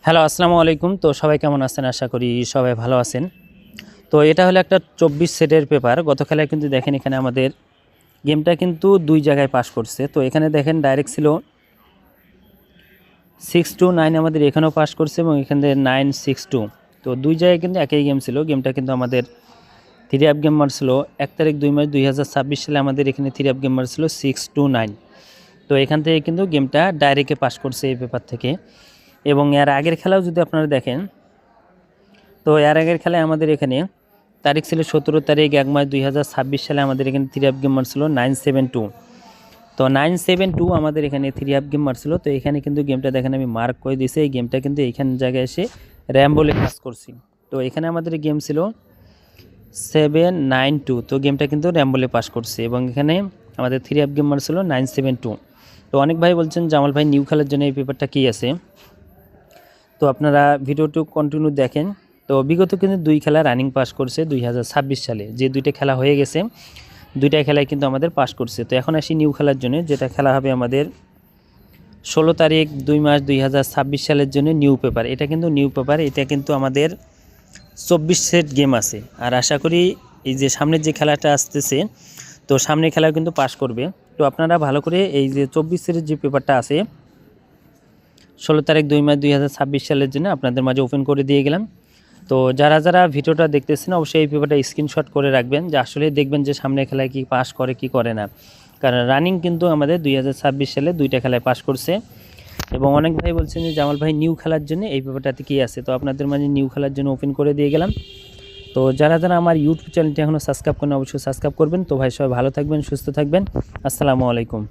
Hello, আসসালামু আলাইকুম। তো সবাই কেমন আছেন? আশা করি সবাই ভালো আছেন। তো এটা হলো একটা 24 সেটের পেপার। গত খেলায় কিন্তু দেখেন এখানে আমাদের গেমটা কিন্তু 2 জায়গায় পাস করছে। তো এখানে দেখেন ডাইরেক্ট ছিল 6-9 আমাদের এখানেও পাস করছে এবং এখান থেকে 9-6-2। তো 2 জায়গায় কিন্তু একই গেম ছিল। গেমটা কিন্তু আমাদের 3 অ্যাপ গেম মারছিল 1 তারিখ 2 মাস 2026 সালে আমাদের এখানে 3 অ্যাপ গেম মারছিল 6-9। তো এখান থেকে কিন্তু গেমটা ডাইরেক্টে পাস করছে এই পেপার থেকে। এবং এর আগের খেলাও যদি আপনারা দেখেন, তো এর আগের খেলায় আমাদের এখানে তারিখ ছিল 17 তারিখ 1 মাস 2026 সালে আমাদের এখানে 3 অ্যাপ গেম মারছিল 9-7-2। তো 9-7-2 আমাদের এখানে 3 অ্যাপ গেম মারছিল। তো এখানে কিন্তু গেমটা দেখেন আমি মার্ক করে দিয়েছি। এই গেমটা কিন্তু এইখান জায়গায় এসে র্যাম্বোলে পাস করছি। তো এখানে আমাদের গেম ছিল 7-9-2। তো গেমটা কিন্তু র্যাম্বোলে পাস করছে এবং এখানে আমাদের 3 অ্যাপ গেম মারছিল 9-7-2। তো অনেক ভাই বলছেন জামাল ভাই নিউ খেলার জন্য এই পেপারটা কী আছে। তো আপনারা ভিডিওটি কন্টিনিউ দেখেন। তো বিগত কিন্তু 2 খেলা রানিং পাস করছে 2026 সালে, যে 2টা খেলা হয়ে গেছে 2টা খেলায় কিন্তু আমাদের পাস করছে। তো এখন আসি নিউ খেলার জন্য, যেটা খেলা হবে আমাদের 16 তারিখ 2 মাস 2026 সালের জন্য নিউ পেপার। এটা কিন্তু নিউ পেপার, এটা কিন্তু আমাদের 24 সেট গেম আছে। আর আশা করি এই যে সামনের যে খেলাটা আসতেছে, তো সামনের খেলাও কিন্তু পাস করবে। তো আপনারা ভালো করে এই যে 24 সেটের যে পেপারটা আছে 16 তারিখ 2 মাস 2026 সালের জন্য আপনাদের মাঝে ওপেন করে দিয়ে গেলাম। তো যারা যারা ভিডিওটা দেখতেছেন অবশ্যই এই পেপারটা স্ক্রিনশট করে রাখবেন, যে আসলে দেখবেন যে সামনে খেলায় কি পাস করে কি করে না। কারণ রানিং কিন্তু আমাদের 2026 সালে 2টা খেলায় পাস করছে। এবং অনেক ভাই বলছেন যে জামাল ভাই নিউ খেলার জন্য এই পেপারটাতে কী আছে। তো আপনাদের মাঝে নিউ খেলার জন্য ওপেন করে দিয়ে গেলাম। তো যারা যারা আমার ইউটিউব চ্যানেলটি এখনও সাবস্ক্রাইব করেন অবশ্যই সাবস্ক্রাইব করবেন। তো ভাই সবাই ভালো থাকবেন, সুস্থ থাকবেন। আসসালামু আলাইকুম।